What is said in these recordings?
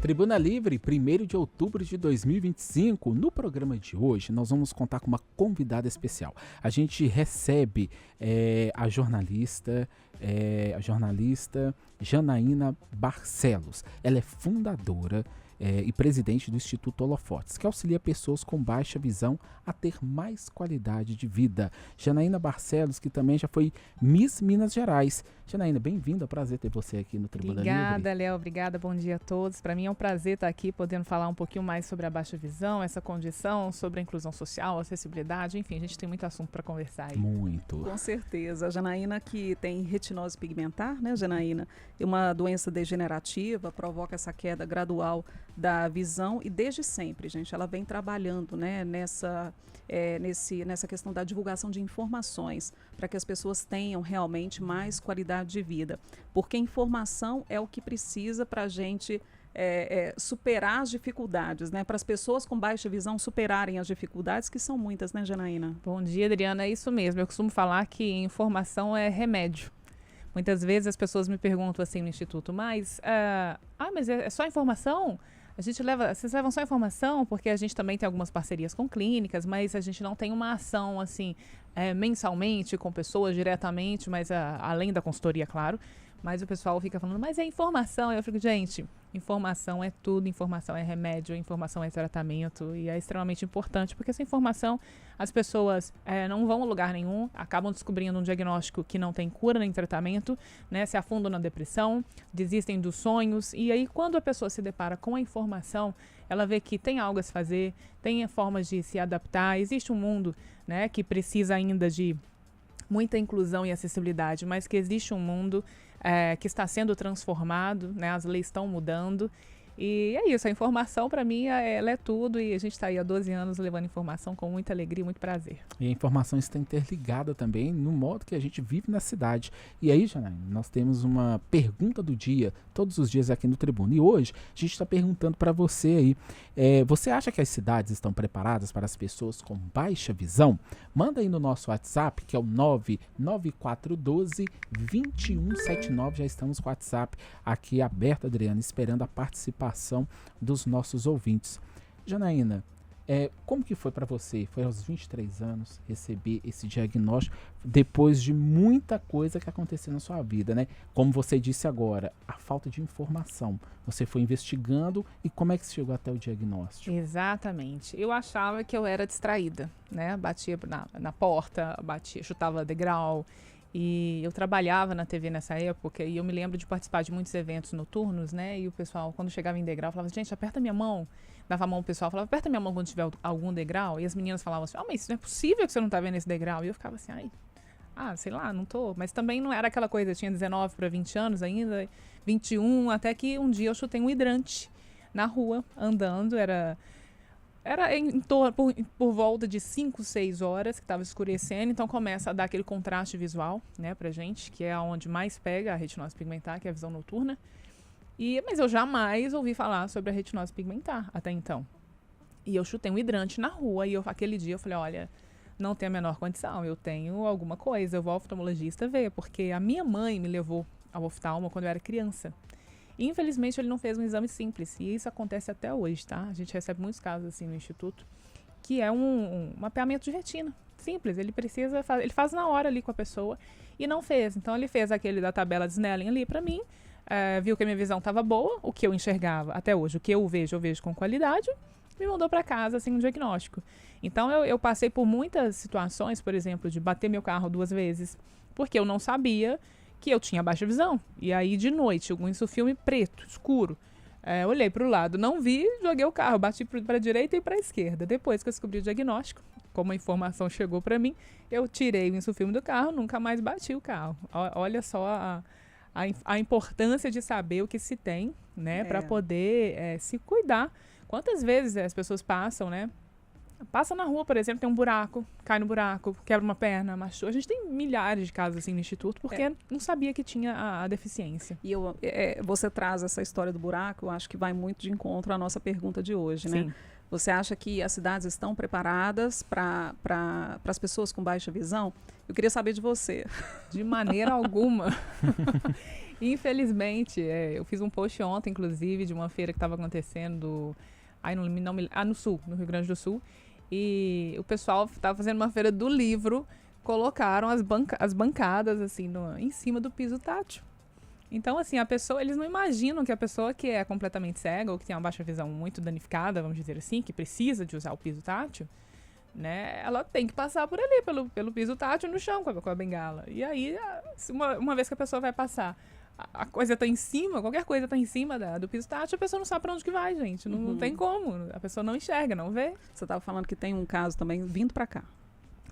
Tribuna Livre, 1º de outubro de 2025. No programa de hoje, nós vamos contar com uma convidada especial. A gente recebe a jornalista Janaína Barcelos. Ela é fundadora e presidente do Instituto Holofotes, que auxilia pessoas com baixa visão a ter mais qualidade de vida. Janaína Barcelos, que também já foi Miss Minas Gerais. Janaína, bem-vinda, prazer ter você aqui no Tribuna Livre. Obrigada, Léo, obrigada, bom dia a todos. Para mim é um prazer estar aqui podendo falar um pouquinho mais sobre a baixa visão, essa condição, sobre a inclusão social, acessibilidade, enfim, a gente tem muito assunto para conversar aí. Muito. Com certeza. A Janaína que tem retinose pigmentar, né, Janaína? É uma doença degenerativa, provoca essa queda gradual da visão e desde sempre, gente, ela vem trabalhando, né, nessa questão da divulgação de informações para que as pessoas tenham realmente mais qualidade de vida, porque informação é o que precisa para a gente superar as dificuldades, né, para as pessoas com baixa visão superarem as dificuldades, que são muitas, né, Janaína? Bom dia, Adriana, é isso mesmo, eu costumo falar que informação é remédio. Muitas vezes as pessoas me perguntam assim no Instituto, mas é só informação? Vocês levam só informação, porque a gente também tem algumas parcerias com clínicas, mas a gente não tem uma ação assim mensalmente com pessoas diretamente, mas além da consultoria, claro. Mas o pessoal fica falando, mas é informação. Eu fico, gente, informação é tudo, informação é remédio, informação é tratamento e é extremamente importante, porque essa informação as pessoas não vão a lugar nenhum, acabam descobrindo um diagnóstico que não tem cura nem tratamento, né, se afundam na depressão, desistem dos sonhos e aí quando a pessoa se depara com a informação, ela vê que tem algo a se fazer, tem formas de se adaptar, existe um mundo, né, que precisa ainda de muita inclusão e acessibilidade, mas que existe um mundo que está sendo transformado, né? As leis estão mudando e é isso, a informação para mim ela é tudo e a gente está aí há 12 anos levando informação com muita alegria e muito prazer. E a informação está interligada também no modo que a gente vive na cidade. E aí, Janaína, nós temos uma pergunta do dia, todos os dias aqui no Tribuna. E hoje a gente está perguntando para você aí, você acha que as cidades estão preparadas para as pessoas com baixa visão? Manda aí no nosso WhatsApp, que é o 99412-2179. Já estamos com o WhatsApp aqui aberto, Adriana, esperando a participação dos nossos ouvintes. Janaína, como que foi para você? Foi aos 23 anos receber esse diagnóstico depois de muita coisa que aconteceu na sua vida, né? Como você disse agora, a falta de informação. Você foi investigando e como é que você chegou até o diagnóstico? Exatamente. Eu achava que eu era distraída, né? Batia na porta, chutava degrau. E eu trabalhava na TV nessa época e eu me lembro de participar de muitos eventos noturnos, né? E o pessoal, quando chegava em degrau, falava, gente, aperta minha mão. Dava a mão pro pessoal, falava, aperta minha mão quando tiver algum degrau. E as meninas falavam assim, mas isso não é possível que você não tá vendo esse degrau. E eu ficava assim, sei lá, não tô. Mas também não era aquela coisa, eu tinha 19 para 20 anos ainda, 21, até que um dia eu chutei um hidrante na rua, andando, era por volta de 5, 6 horas que estava escurecendo, então começa a dar aquele contraste visual, né, pra gente, que é onde mais pega a retinose pigmentar, que é a visão noturna. Mas eu jamais ouvi falar sobre a retinose pigmentar até então. E eu chutei um hidrante na rua e aquele dia eu falei, olha, não tem a menor condição, eu tenho alguma coisa, eu vou ao oftalmologista ver, porque a minha mãe me levou ao oftalmo quando eu era criança. E, infelizmente, ele não fez um exame simples. E isso acontece até hoje, tá? A gente recebe muitos casos assim no Instituto, que é um mapeamento de retina. Simples, ele faz na hora ali com a pessoa e não fez. Então, ele fez aquele da tabela de Snellen ali pra mim, viu que a minha visão estava boa, o que eu enxergava até hoje, o que eu vejo com qualidade, me mandou para casa, assim, um diagnóstico. Então, eu passei por muitas situações, por exemplo, de bater meu carro 2 vezes, porque eu não sabia que eu tinha baixa visão. E aí, de noite, isso filme preto, escuro. Olhei para o lado, não vi, joguei o carro, bati para a direita e para a esquerda. Depois que eu descobri o diagnóstico, como a informação chegou para mim, eu tirei o insufilme do carro, nunca mais bati o carro. Olha só a importância de saber o que se tem, né, para poder se cuidar. Quantas vezes as pessoas passam, né? Passa na rua, por exemplo, tem um buraco, cai no buraco, quebra uma perna, machuca. A gente tem milhares de casos assim no Instituto, porque não sabia que tinha a deficiência. E você traz essa história do buraco, eu acho que vai muito de encontro à nossa pergunta de hoje, né? Sim. Você acha que as cidades estão preparadas para as pessoas com baixa visão? Eu queria saber de você. De maneira alguma. Infelizmente, eu fiz um post ontem, inclusive, de uma feira que estava acontecendo no Sul, no Rio Grande do Sul. E o pessoal estava fazendo uma feira do livro, colocaram as bancadas assim em cima do piso tátil. Então, assim, eles não imaginam que a pessoa que é completamente cega ou que tem uma baixa visão muito danificada, vamos dizer assim, que precisa de usar o piso tátil, né, ela tem que passar por ali, pelo piso tátil no chão com a bengala. E aí, uma vez que a pessoa vai passar, a coisa tá em cima, qualquer coisa tá em cima do piso tátil, a pessoa não sabe pra onde que vai, gente. Não tem como. A pessoa não enxerga, não vê. Você estava falando que tem um caso também vindo para cá.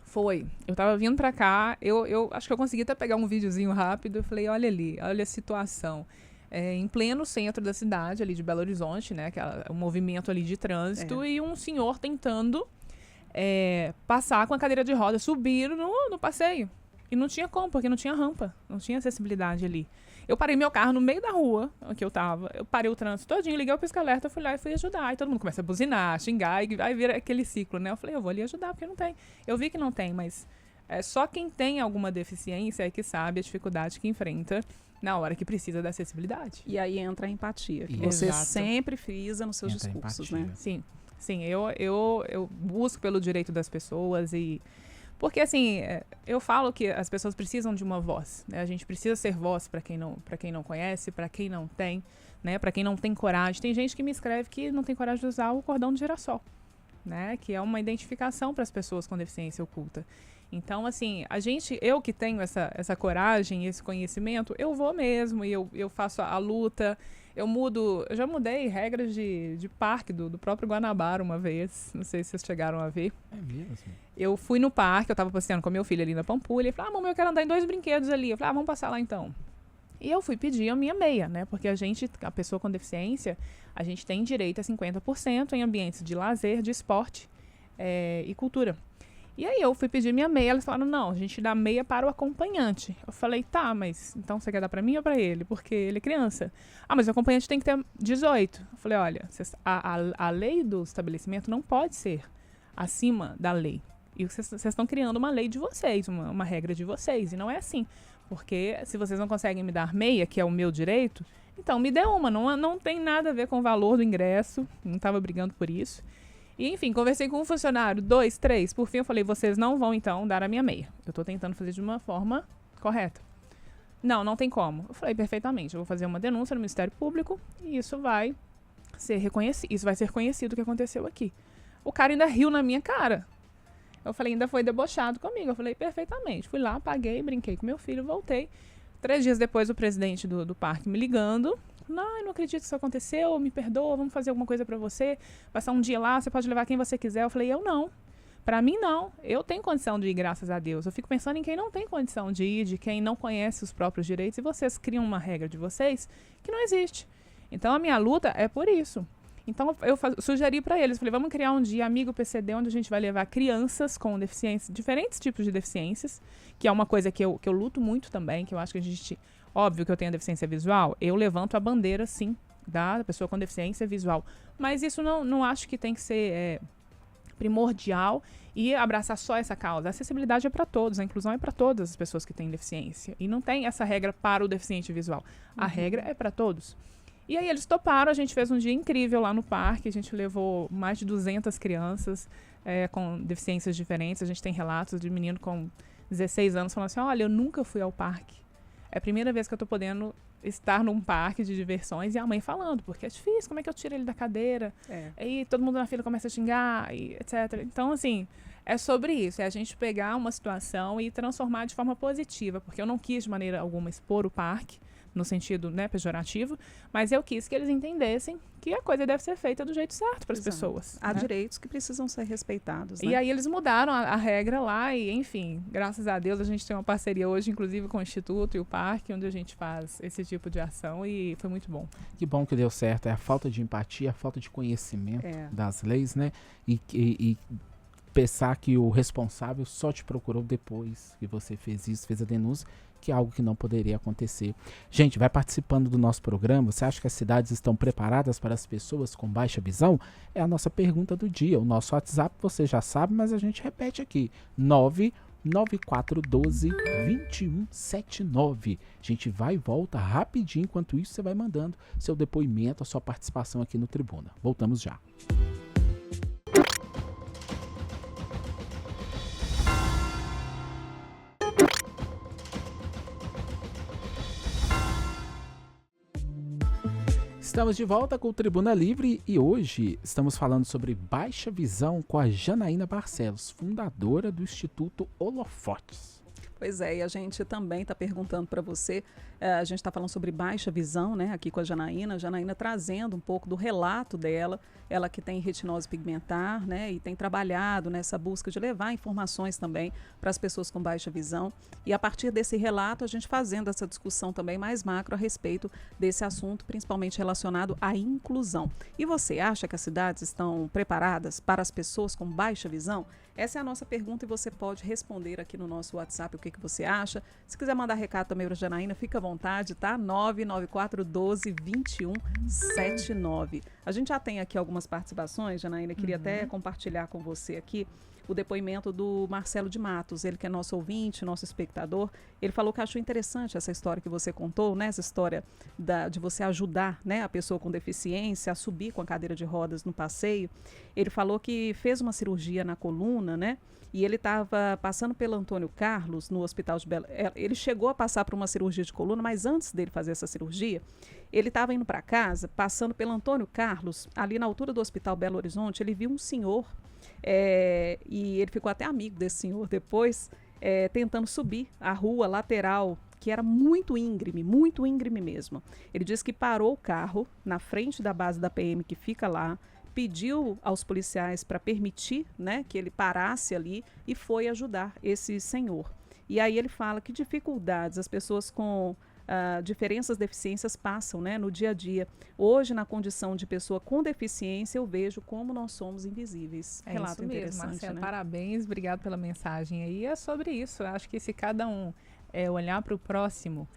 Foi. Eu tava vindo pra cá, eu acho que eu consegui até pegar um videozinho rápido, eu falei, olha ali, olha a situação. Em pleno centro da cidade, ali de Belo Horizonte, né, um movimento ali de trânsito, e um senhor tentando passar com a cadeira de roda, subir no passeio. E não tinha como, porque não tinha rampa, não tinha acessibilidade ali. Eu parei meu carro no meio da rua onde eu tava, eu parei o trânsito todinho, liguei o pisca-alerta, fui lá e fui ajudar. Aí todo mundo começa a buzinar, xingar, e aí vira aquele ciclo, né? Eu falei, eu vou ali ajudar, porque não tem. Eu vi que não tem, mas só quem tem alguma deficiência é que sabe a dificuldade que enfrenta na hora que precisa da acessibilidade. E aí entra a empatia, que Isso. você Exato. sempre frisa nos seus Entra a discursos, empatia. né? Sim, eu busco pelo direito das pessoas e... Porque, assim, eu falo que as pessoas precisam de uma voz, né? A gente precisa ser voz para quem não conhece, para quem não tem, né? Para quem não tem coragem. Tem gente que me escreve que não tem coragem de usar o cordão de girassol, né? Que é uma identificação para as pessoas com deficiência oculta. Então, assim, eu que tenho essa coragem, esse conhecimento, eu vou mesmo e eu faço a luta. Eu já mudei regras de parque do próprio Guanabara uma vez. Não sei se vocês chegaram a ver. É mesmo? Eu fui no parque, eu tava passeando com meu filho ali na Pampulha. Ele falou, mamãe, eu quero andar em 2 brinquedos ali. Eu falei, vamos passar lá então. E eu fui pedir a minha meia, né? Porque a pessoa com deficiência, a gente tem direito a 50% em ambientes de lazer, de esporte e cultura. E aí eu fui pedir minha meia, elas falaram, não, a gente dá meia para o acompanhante. Eu falei, tá, mas então você quer dar para mim ou para ele? Porque ele é criança. Ah, mas o acompanhante tem que ter 18. Eu falei, olha, a lei do estabelecimento não pode ser acima da lei. E vocês estão criando uma lei de vocês, uma regra de vocês. E não é assim. Porque se vocês não conseguem me dar meia, que é o meu direito, então me dê uma. Não tem nada a ver com o valor do ingresso. Não estava brigando por isso. E, enfim, conversei com um funcionário, 2, 3. Por fim, eu falei, vocês não vão, então, dar a minha meia. Eu estou tentando fazer de uma forma correta. Não tem como. Eu falei, perfeitamente. Eu vou fazer uma denúncia no Ministério Público e isso vai ser reconhecido. Isso vai ser reconhecido o que aconteceu aqui. O cara ainda riu na minha cara. Eu falei, ainda foi debochado comigo. Eu falei, perfeitamente. Fui lá, paguei, brinquei com meu filho, voltei. 3 dias depois, o presidente do parque me ligando. Não, eu não acredito que isso aconteceu, me perdoa, vamos fazer alguma coisa pra você. Passar um dia lá, você pode levar quem você quiser. Eu falei, eu não. Pra mim, não. Eu tenho condição de ir, graças a Deus. Eu fico pensando em quem não tem condição de ir, de quem não conhece os próprios direitos. E vocês criam uma regra de vocês que não existe. Então, a minha luta é por isso. Então, eu sugeri para eles, falei, vamos criar um dia amigo PCD, onde a gente vai levar crianças com deficiências, diferentes tipos de deficiências, que é uma coisa que eu luto muito também, que eu acho que a gente... Óbvio que eu tenho deficiência visual, eu levanto a bandeira, sim, da pessoa com deficiência visual. Mas isso não acho que tem que ser primordial e abraçar só essa causa. A acessibilidade é para todos, a inclusão é para todas as pessoas que têm deficiência. E não tem essa regra para o deficiente visual. A regra é para todos. E aí eles toparam, a gente fez um dia incrível lá no parque, a gente levou mais de 200 crianças com deficiências diferentes. A gente tem relatos de menino com 16 anos falando assim, olha, eu nunca fui ao parque. É a primeira vez que eu tô podendo estar num parque de diversões e a mãe falando, porque é difícil, como é que eu tiro ele da cadeira? Aí todo mundo na fila começa a xingar, e etc. Então, assim, é sobre isso, é a gente pegar uma situação e transformar de forma positiva, porque eu não quis de maneira alguma expor o parque, no sentido, né, pejorativo, mas eu quis que eles entendessem que a coisa deve ser feita do jeito certo para as pessoas. Há né? direitos que precisam ser respeitados, né? E aí eles mudaram a regra lá e, enfim, graças a Deus a gente tem uma parceria hoje, inclusive com o Instituto e o Parque, onde a gente faz esse tipo de ação e foi muito bom. Que bom que deu certo. É a falta de empatia, a falta de conhecimento das leis, né? E pensar que o responsável só te procurou depois que você fez isso, fez a denúncia, que é algo que não poderia acontecer. Gente, vai participando do nosso programa. Você acha que as cidades estão preparadas para as pessoas com baixa visão? É a nossa pergunta do dia. O nosso WhatsApp você já sabe, mas a gente repete aqui. 9412-2179. A gente vai e volta rapidinho, enquanto isso você vai mandando seu depoimento, a sua participação aqui no Tribuna. Voltamos já. Estamos de volta com o Tribuna Livre e hoje estamos falando sobre baixa visão com a Janaína Barcelos, fundadora do Instituto Holofotes. Pois é, e a gente também está perguntando para você, a gente está falando sobre baixa visão, né, aqui com a Janaína trazendo um pouco do relato dela, ela que tem retinose pigmentar, né, e tem trabalhado nessa busca de levar informações também para as pessoas com baixa visão. E a partir desse relato, a gente fazendo essa discussão também mais macro a respeito desse assunto, principalmente relacionado à inclusão. E você acha que as cidades estão preparadas para as pessoas com baixa visão? Essa é a nossa pergunta e você pode responder aqui no nosso WhatsApp o que você acha. Se quiser mandar recado também para a Janaína, fica à vontade, tá? 99412-2179. A gente já tem aqui algumas participações, Janaína, queria até compartilhar com você aqui o depoimento do Marcelo de Matos, ele que é nosso ouvinte, nosso espectador. Ele falou que achou interessante essa história que você contou, né? Essa história de você ajudar, né, a pessoa com deficiência a subir com a cadeira de rodas no passeio. Ele falou que fez uma cirurgia na coluna, né? E ele estava passando pelo Antônio Carlos, no Hospital de Belo... Ele chegou a passar por uma cirurgia de coluna, mas antes dele fazer essa cirurgia, ele estava indo para casa, passando pelo Antônio Carlos, ali na altura do Hospital Belo Horizonte, ele viu um senhor, e ele ficou até amigo desse senhor depois, tentando subir a rua lateral, que era muito íngreme mesmo. Ele disse que parou o carro na frente da base da PM que fica lá, pediu aos policiais para permitir, né, que ele parasse ali e foi ajudar esse senhor. E aí ele fala que dificuldades as pessoas com diferenças, deficiências passam, né, no dia a dia. Hoje, na condição de pessoa com deficiência, eu vejo como nós somos invisíveis. Relato isso mesmo, Marcelo, né? Parabéns, obrigado pela mensagem aí. É sobre isso, eu acho que se cada um olhar para o próximo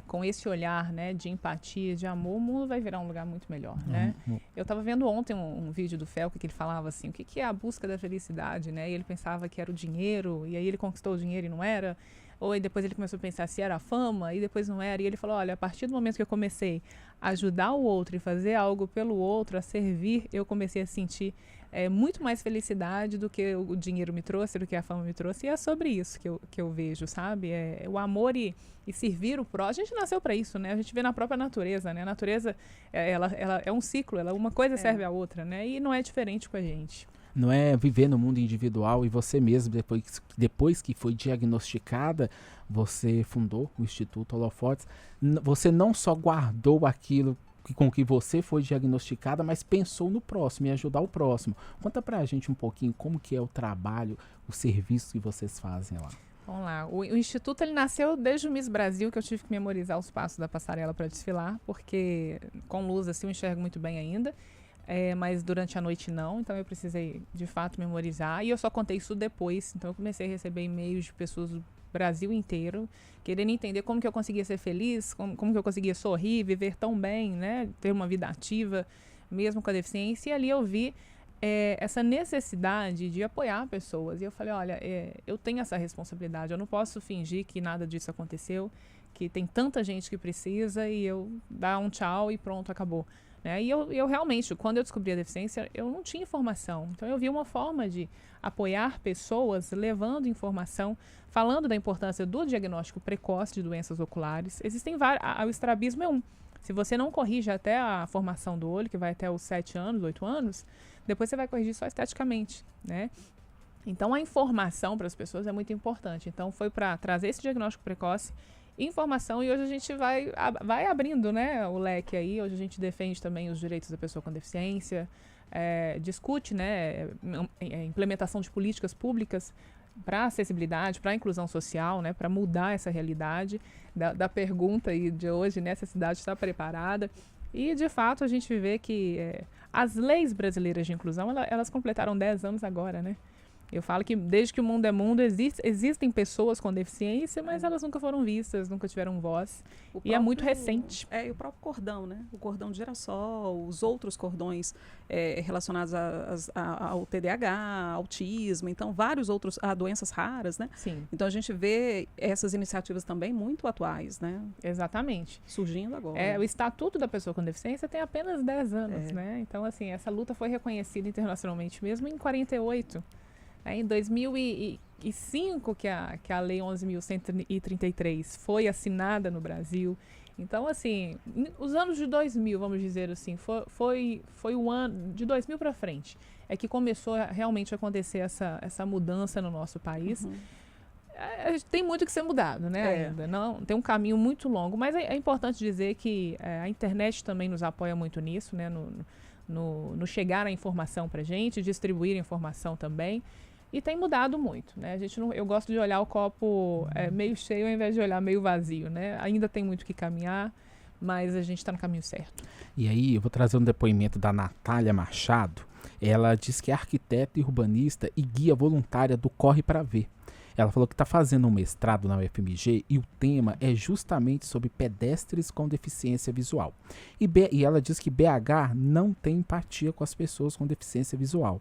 com esse olhar, né, de empatia, de amor, o mundo vai virar um lugar muito melhor, né? Eu estava vendo ontem um vídeo do Felca que ele falava assim, o que é a busca da felicidade, né? E ele pensava que era o dinheiro, e aí ele conquistou o dinheiro e não era. Ou aí depois ele começou a pensar se era a fama, e depois não era. E ele falou, olha, a partir do momento que eu comecei a ajudar o outro e fazer algo pelo outro, a servir, eu comecei a sentir muito mais felicidade do que o dinheiro me trouxe, do que a fama me trouxe. E é sobre isso que eu vejo, sabe? O amor e servir o próximo. A gente nasceu para isso, né? A gente vê na própria natureza, né? A natureza, ela é um ciclo, uma coisa serve à outra, né? E não é diferente com a gente. Não é viver no mundo individual e você mesmo, depois que foi diagnosticada, você fundou o Instituto Holofotes, você não só guardou aquilo com que você foi diagnosticada, mas pensou no próximo e ajudar o próximo. Conta pra gente um pouquinho como que é o trabalho, o serviço que vocês fazem lá. Vamos lá, o Instituto ele nasceu desde o Miss Brasil, que eu tive que memorizar os passos da passarela para desfilar, porque com luz assim eu enxergo muito bem ainda. Mas durante a noite não, então eu precisei de fato memorizar, e eu só contei isso depois, então eu comecei a receber e-mails de pessoas do Brasil inteiro, querendo entender como que eu conseguia ser feliz, como que eu conseguia sorrir, viver tão bem, né, ter uma vida ativa, mesmo com a deficiência, e ali eu vi essa necessidade de apoiar pessoas, e eu falei, olha, eu tenho essa responsabilidade, eu não posso fingir que nada disso aconteceu, que tem tanta gente que precisa, e eu dar um tchau e pronto, acabou. E eu realmente, quando eu descobri a deficiência, eu não tinha informação. Então, eu vi uma forma de apoiar pessoas levando informação, falando da importância do diagnóstico precoce de doenças oculares. Existem vários, o estrabismo é um. Se você não corrige até a formação do olho, que vai até os 7 anos, 8 anos, depois você vai corrigir só esteticamente, né? Então, a informação para as pessoas é muito importante. Então, foi para trazer esse diagnóstico precoce, informação, e hoje a gente vai abrindo, né, o leque aí. Hoje a gente defende também os direitos da pessoa com deficiência, discute, né, implementação de políticas públicas para acessibilidade, para inclusão social, né, para mudar essa realidade da pergunta aí de hoje, né, se a cidade está preparada. E, de fato, a gente vê que as leis brasileiras de inclusão, elas completaram 10 anos agora, né? Eu falo que desde que o mundo é mundo, existem pessoas com deficiência, mas elas nunca foram vistas, nunca tiveram voz. E é muito recente. E o próprio cordão, né? O cordão de girassol, os outros cordões relacionados ao TDAH, autismo, então vários outros, a doenças raras, né? Sim. Então a gente vê essas iniciativas também muito atuais, né? Exatamente. Surgindo agora. O Estatuto da Pessoa com Deficiência tem apenas 10 anos, né? Então, assim, essa luta foi reconhecida internacionalmente mesmo em 48. Em 2005 que a Lei 11.133 foi assinada no Brasil. Então, assim, os anos de 2000, vamos dizer assim, foi o ano de 2000 para frente, é que começou a realmente acontecer essa mudança no nosso país. Tem muito que ser mudado, né, ainda. Não, tem um caminho muito longo, mas é importante dizer que a internet também nos apoia muito nisso, né, no chegar a informação para a gente, distribuir a informação também. E tem mudado muito, né? Eu gosto de olhar o copo meio cheio ao invés de olhar meio vazio, né? Ainda tem muito que caminhar, mas a gente está no caminho certo. E aí, eu vou trazer um depoimento da Natália Machado. Ela diz que é arquiteta e urbanista e guia voluntária do Corre Pra Ver. Ela falou que está fazendo um mestrado na UFMG e o tema é justamente sobre pedestres com deficiência visual. E ela diz que BH não tem empatia com as pessoas com deficiência visual.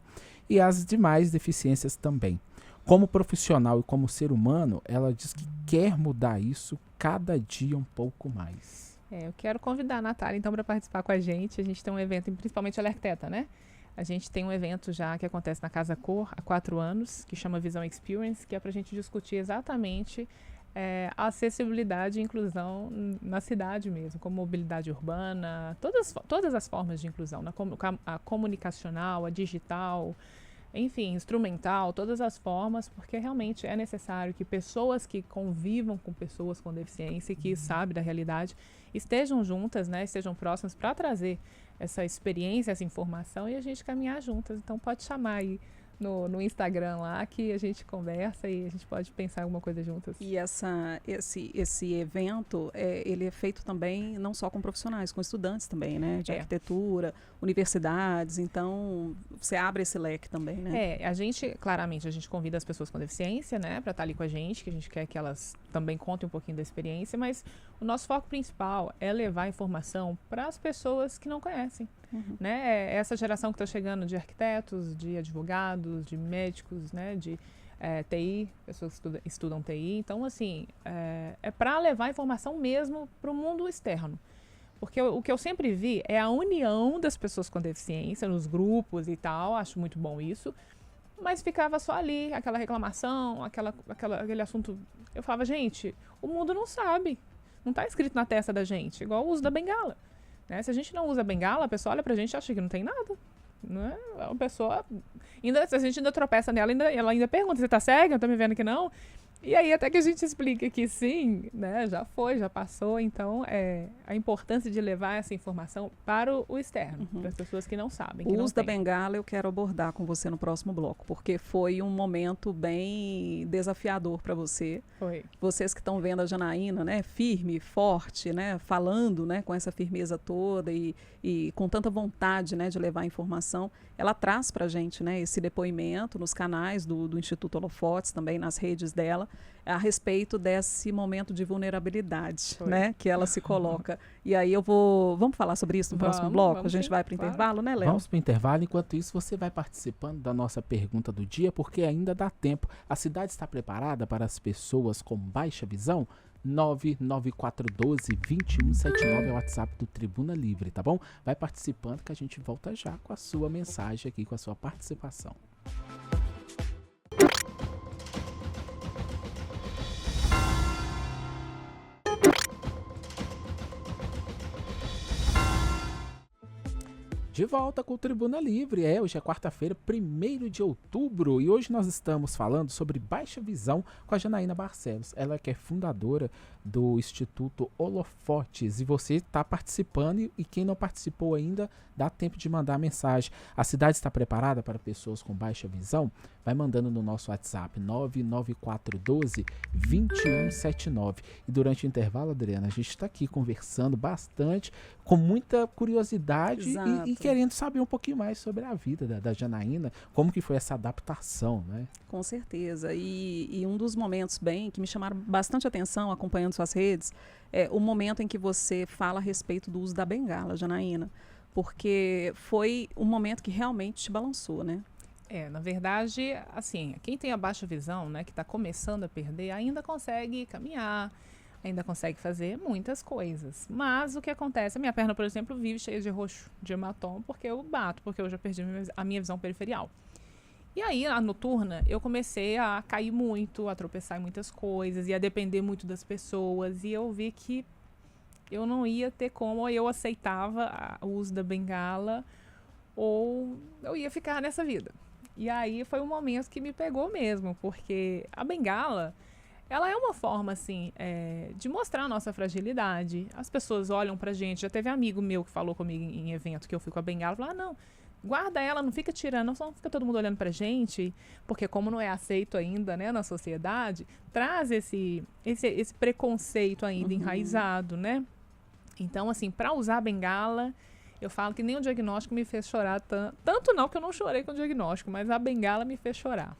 E as demais deficiências também. Como profissional e como ser humano, ela diz que quer mudar isso cada dia um pouco mais. Eu quero convidar a Natália, então, para participar com a gente. A gente tem um evento, principalmente ela é arquiteta, né? A gente tem um evento já que acontece na Casa Cor há 4 anos, que chama Visão Experience, que é para a gente discutir exatamente a acessibilidade e inclusão na cidade mesmo, como mobilidade urbana, todas as formas de inclusão, a comunicacional, a digital, enfim, instrumental, todas as formas, porque realmente é necessário que pessoas que convivam com pessoas com deficiência e que sabem da realidade estejam juntas, né, estejam próximas para trazer essa experiência, essa informação e a gente caminhar juntas. Então pode chamar aí no Instagram lá que a gente conversa e a gente pode pensar alguma coisa juntas. E esse evento, ele é feito também não só com profissionais, com estudantes também, né? De arquitetura, universidades, então você abre esse leque também, né? Claramente, a gente convida as pessoas com deficiência, né? Para estar ali com a gente, que a gente quer que elas também contem um pouquinho da experiência, mas o nosso foco principal é levar informação para as pessoas que não conhecem. Né? Essa geração que está chegando de arquitetos, de advogados, de médicos, né? De TI, pessoas que estudam TI. Então, assim, é para levar informação mesmo para o mundo externo. Porque o que eu sempre vi é a união das pessoas com deficiência nos grupos e tal, acho muito bom isso, mas ficava só ali, aquela reclamação, aquele assunto. Eu falava, gente, o mundo não sabe, não está escrito na testa da gente, igual o uso da bengala. Né? Se a gente não usa bengala, a pessoa olha pra gente e acha que não tem nada. Né? A pessoa, se a gente ainda tropeça nela, ela ainda pergunta, você tá cega? Não tá me vendo que não? E aí até que a gente explica que sim, né? Já foi, já passou. Então, a importância de levar essa informação para o externo, para as pessoas que não sabem. O uso da bengala eu quero abordar com você no próximo bloco, porque foi um momento bem desafiador para você. Foi. Vocês que estão vendo a Janaína, né? Firme, forte, né? Falando, né? Com essa firmeza toda e com tanta vontade, né? De levar a informação. Ela traz para a gente, né? Esse depoimento nos canais do Instituto Holofotes, também nas redes dela, a respeito desse momento de vulnerabilidade, né, que ela se coloca. E aí vamos falar sobre isso no próximo bloco? A gente vai para o intervalo, né, Léo? Vamos para o intervalo, enquanto isso você vai participando da nossa pergunta do dia, porque ainda dá tempo. A cidade está preparada para as pessoas com baixa visão? 99412-2179 é o WhatsApp do Tribuna Livre, tá bom? Vai participando que a gente volta já com a sua mensagem aqui, com a sua participação. De volta com o Tribuna Livre. Hoje é quarta-feira, 1º de outubro, e hoje nós estamos falando sobre baixa visão com a Janaína Barcelos. Ela que é fundadora do Instituto Holofotes, e você está participando, e quem não participou ainda, dá tempo de mandar a mensagem. A cidade está preparada para pessoas com baixa visão? Vai mandando no nosso WhatsApp 99412-2179. E durante o intervalo, Adriana, a gente está aqui conversando bastante, com muita curiosidade e querendo saber um pouquinho mais sobre a vida da Janaína, como que foi essa adaptação, né? Com certeza. E um dos momentos que me chamaram bastante atenção, acompanhando suas redes, é o momento em que você fala a respeito do uso da bengala, Janaína. Porque foi um momento que realmente te balançou, né? Na verdade, assim, quem tem a baixa visão, né, que está começando a perder, ainda consegue caminhar, ainda consegue fazer muitas coisas. Mas o que acontece, a minha perna, por exemplo, vive cheia de roxo, de hematoma, porque eu bato, porque eu já perdi a minha visão periferial. E aí, a noturna, eu comecei a cair muito, a tropeçar em muitas coisas, e a depender muito das pessoas, e eu vi que eu não ia ter como, ou eu aceitava o uso da bengala, ou eu ia ficar nessa vida. E aí foi um momento que me pegou mesmo, porque a bengala, ela é uma forma, assim, de mostrar a nossa fragilidade. As pessoas olham pra gente, já teve amigo meu que falou comigo em evento que eu fui com a bengala, falou, não, guarda ela, não fica tirando, não fica todo mundo olhando pra gente, porque como não é aceito ainda, né, na sociedade, traz esse preconceito ainda enraizado, né? Então, assim, pra usar a bengala, eu falo que nem o diagnóstico me fez chorar tanto não que eu não chorei com o diagnóstico, mas a bengala me fez chorar.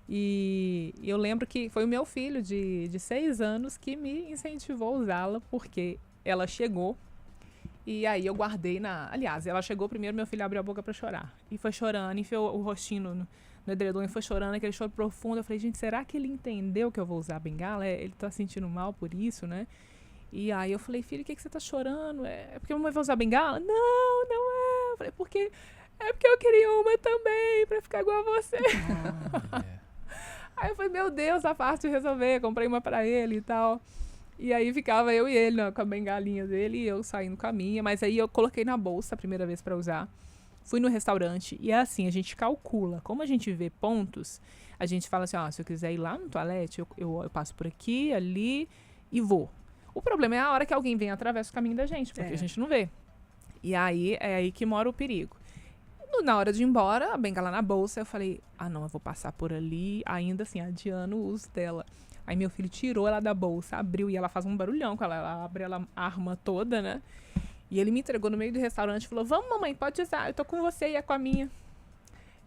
E eu lembro que foi o meu filho de 6 anos que me incentivou a usá-la, porque ela chegou e aí eu guardei Aliás, ela chegou primeiro, meu filho abriu a boca para chorar. E foi chorando, enfiou o rostinho no edredom e foi chorando, aquele choro profundo. Eu falei, gente, será que ele entendeu que eu vou usar a bengala? Ele tá sentindo mal por isso, né? E aí eu falei, filho, o que você tá chorando? É porque a mamãe vai usar bengala? Não, não é. Eu falei, é porque eu queria uma também, pra ficar igual a você. Aí eu falei, meu Deus, tá fácil de resolver. Comprei uma pra ele e tal. E aí ficava eu e ele, né, com a bengalinha dele, e eu saindo com a minha. Mas aí eu coloquei na bolsa a primeira vez pra usar. Fui no restaurante e é assim, a gente calcula. Como a gente vê pontos, a gente fala assim, se eu quiser ir lá no toalete, eu passo por aqui, ali e vou. O problema é a hora que alguém vem através do caminho da gente, porque a gente não vê. E aí é aí que mora o perigo. Na hora de ir embora, a bengala na bolsa, eu falei, não, eu vou passar por ali, ainda assim, adiando o uso dela. Aí meu filho tirou ela da bolsa, abriu, e ela faz um barulhão com ela abre ela arma toda, né? E ele me entregou no meio do restaurante e falou, vamos, mamãe, pode usar, eu tô com você e é com a minha.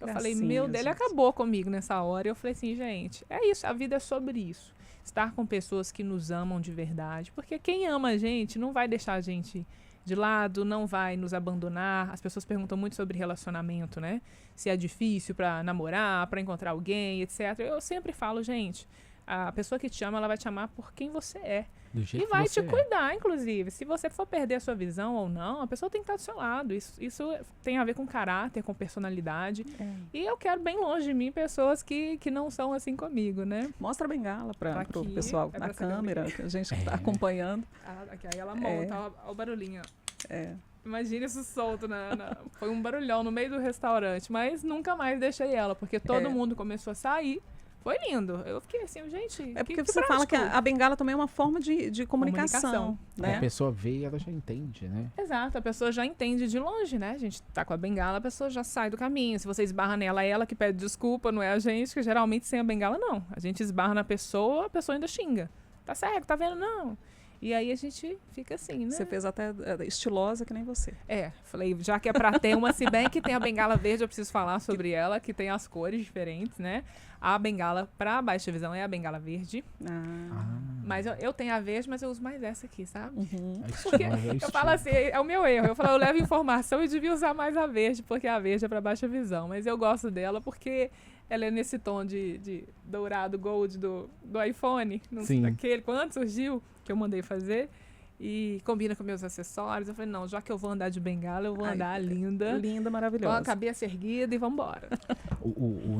Eu falei, meu Deus, ele acabou comigo nessa hora. Eu falei assim, gente, é isso, a vida é sobre isso. Estar com pessoas que nos amam de verdade. Porque quem ama a gente não vai deixar a gente de lado, não vai nos abandonar. As pessoas perguntam muito sobre relacionamento, né? Se é difícil pra namorar, pra encontrar alguém, etc. Eu sempre falo, gente, a pessoa que te ama, ela vai te amar por quem você é. Do jeito E vai que você te cuidar, inclusive. Se você for perder a sua visão ou não, a pessoa tem que estar do seu lado. Isso tem a ver com caráter, com personalidade. E eu quero bem longe de mim pessoas que não são assim comigo, né? Mostra a bengala para o pessoal na câmera, que a gente está acompanhando. Aí ela monta, olha o barulhinho. Imagina isso solto. Foi um barulhão no meio do restaurante, mas nunca mais deixei ela, porque todo mundo começou a sair. Foi lindo. Eu fiquei assim, gente. É porque você fala que a bengala também é uma forma de comunicação. Né? A pessoa vê e ela já entende, né? Exato, a pessoa já entende de longe, né? A gente tá com a bengala, a pessoa já sai do caminho. Se você esbarra nela, é ela que pede desculpa, não é a gente, que geralmente sem a bengala, não. A gente esbarra na pessoa, a pessoa ainda xinga. Tá cego, tá vendo? Não. E aí a gente fica assim, né? Você fez até estilosa que nem você. Falei, já que é pra ter uma, se bem que tem a bengala verde, eu preciso falar sobre ela, que tem as cores diferentes, né? A bengala pra baixa visão é a bengala verde. Mas eu tenho a verde, mas eu uso mais essa aqui, sabe? Porque eu falo assim, é o meu erro. Eu levo informação e devia usar mais a verde, porque a verde é pra baixa visão. Mas eu gosto dela porque ela é nesse tom de dourado, gold do iPhone. Aquele, quando surgiu, que eu mandei fazer. E combina com meus acessórios. Eu falei, não, já que eu vou andar de bengala, eu vou andar linda. Linda, maravilhosa. Com a cabeça erguida e vambora.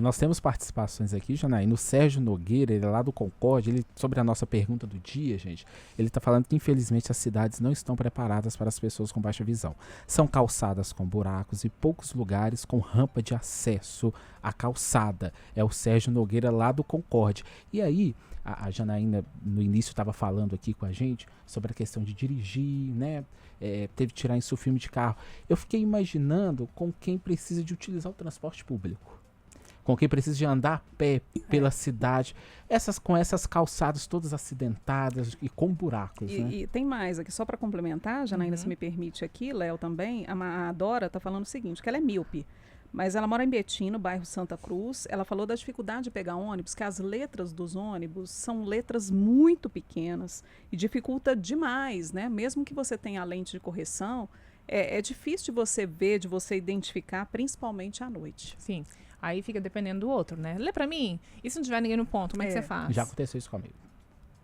Nós temos participações aqui, Janaína. O Sérgio Nogueira, ele é lá do Concorde, ele, sobre a nossa pergunta do dia, gente, ele está falando que infelizmente as cidades não estão preparadas para as pessoas com baixa visão. São calçadas com buracos e poucos lugares com rampa de acesso à calçada. É o Sérgio Nogueira lá do Concorde. E aí, a Janaína no início estava falando aqui com a gente sobre a questão de dirigir, né? Teve que tirar isso o filme de carro. Eu fiquei imaginando com quem precisa de utilizar o transporte público. com quem precisa de andar a pé pela cidade, com essas calçadas todas acidentadas e com buracos, né? E tem mais aqui, só para complementar, Janaína, se me permite aqui, Léo também, a Dora está falando o seguinte, que ela é míope, mas ela mora em Betim, no bairro Santa Cruz. Ela falou da dificuldade de pegar ônibus, que as letras dos ônibus são letras muito pequenas e dificulta demais, né? Mesmo que você tenha a lente de correção, é difícil de você ver, de você identificar, principalmente à noite. Sim. Aí fica dependendo do outro, né? Lê pra mim. E se não tiver ninguém no ponto, como é que você faz? Já aconteceu isso comigo.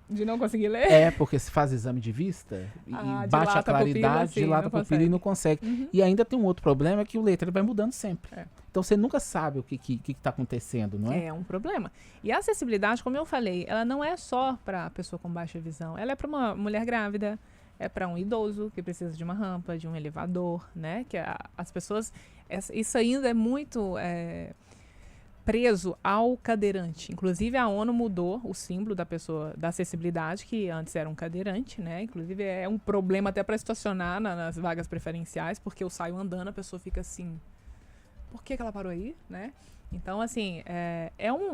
De não conseguir ler? É, porque se faz exame de vista e bate a claridade, dilata a pupila e não consegue. E ainda tem um outro problema, que o letreiro vai mudando sempre. Então você nunca sabe o que tá acontecendo, não é? É um problema. E a acessibilidade, como eu falei, ela não é só para pessoa com baixa visão. Ela é para uma mulher grávida, é para um idoso que precisa de uma rampa, de um elevador, né? Que as pessoas... Isso ainda é muito... preso ao cadeirante. Inclusive, a ONU mudou o símbolo da pessoa da acessibilidade, que antes era um cadeirante, né? Inclusive, é um problema até para estacionar nas vagas preferenciais, porque eu saio andando, a pessoa fica assim, por que ela parou aí, né? Então, assim,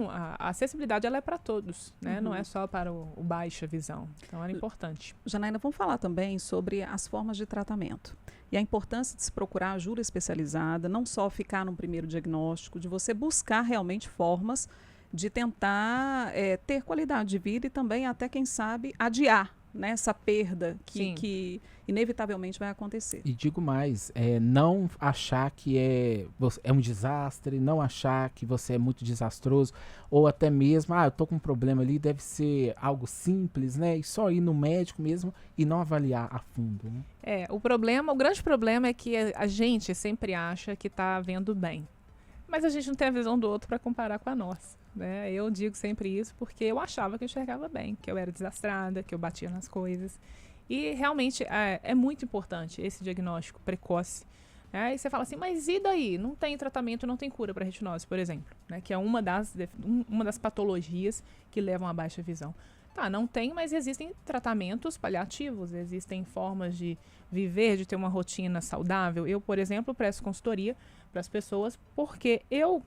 a acessibilidade ela é para todos, né? Não é só para o baixa visão. Então, é importante. Janaína, vamos falar também sobre as formas de tratamento. E a importância de se procurar ajuda especializada, não só ficar no primeiro diagnóstico, de você buscar realmente formas de tentar ter qualidade de vida e também até, quem sabe, adiar, né, essa perda que inevitavelmente vai acontecer. E digo mais, não achar que é um desastre, não achar que você é muito desastroso, ou até mesmo, eu tô com um problema ali, deve ser algo simples, né? E só ir no médico mesmo e não avaliar a fundo, né? O grande problema é que a gente sempre acha que tá vendo bem. Mas a gente não tem a visão do outro para comparar com a nossa, né? Eu digo sempre isso porque eu achava que eu enxergava bem, que eu era desastrada, que eu batia nas coisas. E realmente é muito importante esse diagnóstico precoce. Aí você fala assim, mas e daí? Não tem tratamento, não tem cura para retinose, por exemplo, né? Que é uma das patologias que levam à baixa visão. Tá, não tem, mas existem tratamentos paliativos, existem formas de viver, de ter uma rotina saudável. Eu, por exemplo, presto consultoria para as pessoas porque eu,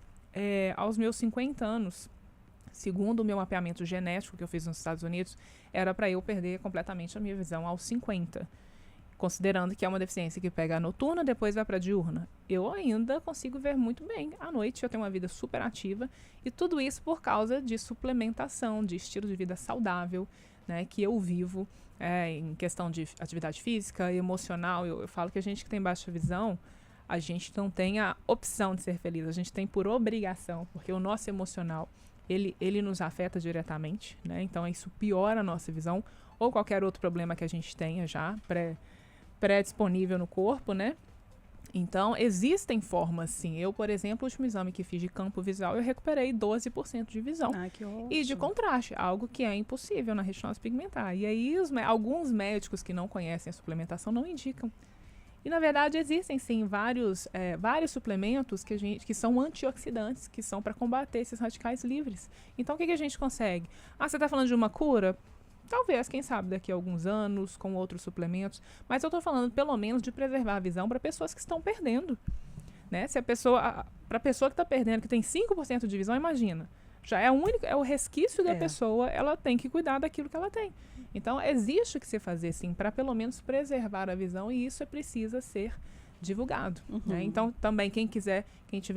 aos meus 50 anos, segundo o meu mapeamento genético que eu fiz nos Estados Unidos, era para eu perder completamente a minha visão aos 50. Considerando que é uma deficiência que pega a noturna, depois vai para a diurna. Eu ainda consigo ver muito bem à noite, eu tenho uma vida super ativa, e tudo isso por causa de suplementação, de estilo de vida saudável, né, que eu vivo em questão de atividade física, emocional. Eu falo que a gente que tem baixa visão, a gente não tem a opção de ser feliz, a gente tem por obrigação, porque o nosso emocional, ele nos afeta diretamente, né, então isso piora a nossa visão, ou qualquer outro problema que a gente tenha já pré-disponível no corpo, né? Então, existem formas, sim. Eu, por exemplo, o último exame que fiz de campo visual, eu recuperei 12% de visão. Que ótimo. E de contraste, algo que é impossível na retinose pigmentar. E aí, alguns médicos que não conhecem a suplementação não indicam. E, na verdade, existem, sim, vários suplementos que são antioxidantes, que são para combater esses radicais livres. Então, o que a gente consegue? Você está falando de uma cura? Talvez, quem sabe, daqui a alguns anos, com outros suplementos. Mas eu estou falando, pelo menos, de preservar a visão para pessoas que estão perdendo. Né? Se para a pessoa que está perdendo, que tem 5% de visão, imagina. Já é o resquício da pessoa, ela tem que cuidar daquilo que ela tem. Então, existe o que se fazer, sim, para pelo menos preservar a visão, e isso precisa ser divulgado. Né? Então, também, quem tiver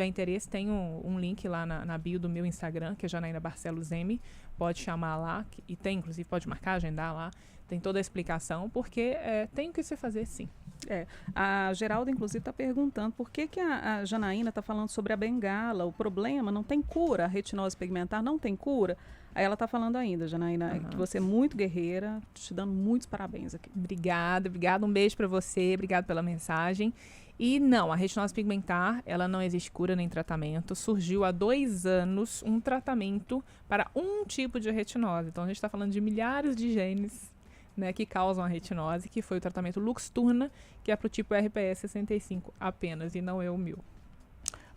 interesse, tem um link lá na bio do meu Instagram, que é Janaína Barcelos M, pode chamar lá, e tem, inclusive, pode marcar, agendar lá, tem toda a explicação, porque tem o que se fazer, sim. A Geralda, inclusive, está perguntando por que a Janaína está falando sobre a bengala, o problema não tem cura, a retinose pigmentar não tem cura. Aí ela está falando ainda, Janaína, que você é muito guerreira, te dando muitos parabéns aqui. Obrigada, um beijo para você, obrigado pela mensagem. E não, a retinose pigmentar, ela não existe cura nem tratamento. Surgiu há 2 anos um tratamento para um tipo de retinose. Então, a gente está falando de milhares de genes, né, que causam a retinose, que foi o tratamento Luxturna, que é para o tipo RPE 65 apenas, e não é o 1000.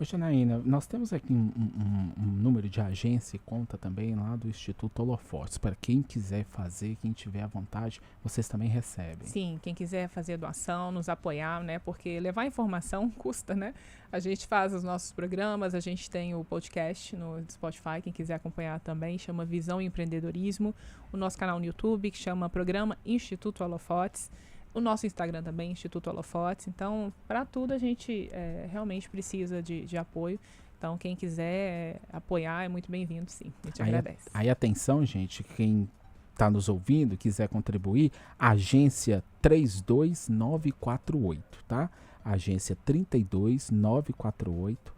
Ô, Janaína, nós temos aqui um número de agência e conta também lá do Instituto Holofotes. Para quem quiser fazer, quem tiver à vontade, vocês também recebem. Sim, quem quiser fazer doação, nos apoiar, né? Porque levar informação custa, né? A gente faz os nossos programas, a gente tem o podcast no Spotify, quem quiser acompanhar também, chama Visão e Empreendedorismo. O nosso canal no YouTube, que chama Programa Instituto Holofotes. O nosso Instagram também, Instituto Holofotes. Então, para tudo a gente realmente precisa de apoio. Então, quem quiser apoiar é muito bem-vindo, sim. A gente agradece. Aí, atenção, gente, quem está nos ouvindo, quiser contribuir, agência 32948, tá? Agência 32948,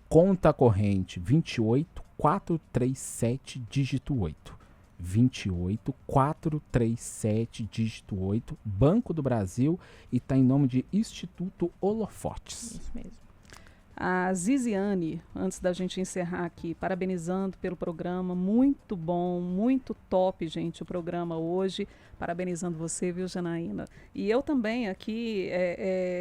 conta corrente 28437, dígito 8. 28437, dígito 8, Banco do Brasil, e está em nome de Instituto Holofotes. Isso mesmo. A Ziziane, antes da gente encerrar aqui, parabenizando pelo programa, muito bom, muito top, gente, o programa hoje. Parabenizando você, viu, Janaína? E eu também aqui,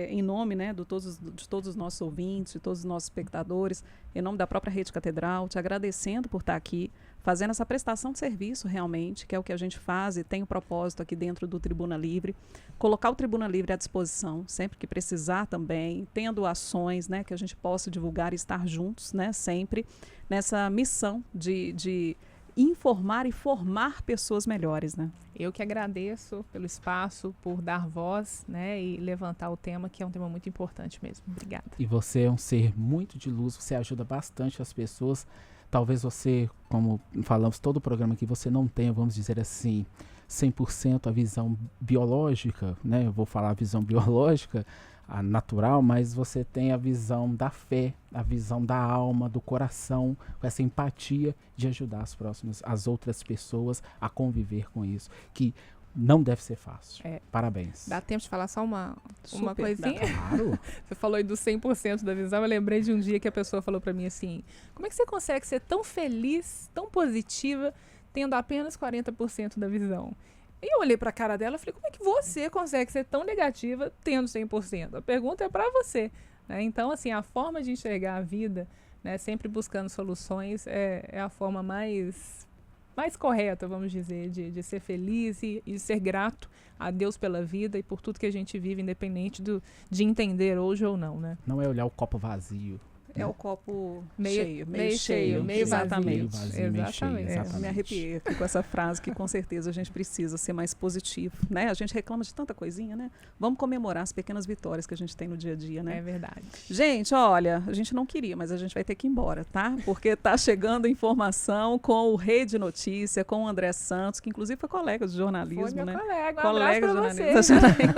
em nome, né, de todos os nossos ouvintes, de todos os nossos espectadores, em nome da própria Rede Catedral, te agradecendo por estar aqui, fazendo essa prestação de serviço realmente, que é o que a gente faz e tem o propósito aqui dentro do Tribuna Livre, colocar o Tribuna Livre à disposição, sempre que precisar também, tendo ações, né, que a gente possa divulgar e estar juntos, né, sempre nessa missão de informar e formar pessoas melhores, né? Eu que agradeço pelo espaço, por dar voz, né, e levantar o tema, que é um tema muito importante mesmo. Obrigada. E você é um ser muito de luz, você ajuda bastante as pessoas. Talvez você, como falamos todo o programa aqui, você não tenha, vamos dizer assim, 100% a visão biológica, né? Eu vou falar a visão biológica, a natural, mas você tem a visão da fé, a visão da alma, do coração, com essa empatia de ajudar as outras pessoas a conviver com isso, que não deve ser fácil. Parabéns. Dá tempo de falar só uma coisinha? Claro. Você falou aí do 100% da visão. Eu lembrei de um dia que a pessoa falou pra mim assim: como é que você consegue ser tão feliz, tão positiva, tendo apenas 40% da visão? E eu olhei pra cara dela e falei: como é que você consegue ser tão negativa tendo 100%? A pergunta é pra você, né? Então, assim, a forma de enxergar a vida, né, sempre buscando soluções, é a forma mais correta, vamos dizer, de ser feliz e ser grato a Deus pela vida e por tudo que a gente vive, independente de entender hoje ou não, né? Não é olhar o copo vazio. É o copo meio cheio, cheio, meio exatamente. Meio vazio, meio cheio, exatamente. Me arrepiei aqui com essa frase, que com certeza a gente precisa ser mais positivo, né? A gente reclama de tanta coisinha, né? Vamos comemorar as pequenas vitórias que a gente tem no dia a dia, né? É verdade. Gente, olha, a gente não queria, mas a gente vai ter que ir embora, tá? Porque tá chegando informação com o Rede Notícia, com o André Santos, que inclusive foi colega de jornalismo, Foi meu né? colega, Colega de jornalista. jornalismo.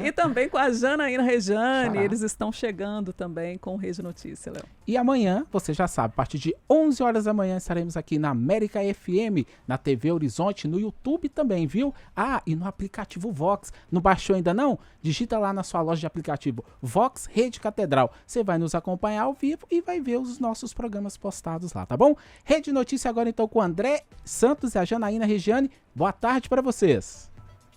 E também com a Janaína Rejane, Xará. eles estão chegando também com o Rede Notícia, Léo. E amanhã, você já sabe, a partir de 11 horas da manhã estaremos aqui na América FM, na TV Horizonte, no YouTube também, viu? Ah, e no aplicativo Vox. Não baixou ainda não? Digita lá na sua loja de aplicativo Vox Rede Catedral. Você vai nos acompanhar ao vivo e vai ver os nossos programas postados lá, tá bom? Rede Notícia agora então com o André Santos e a Janaína Regiane. Boa tarde para vocês.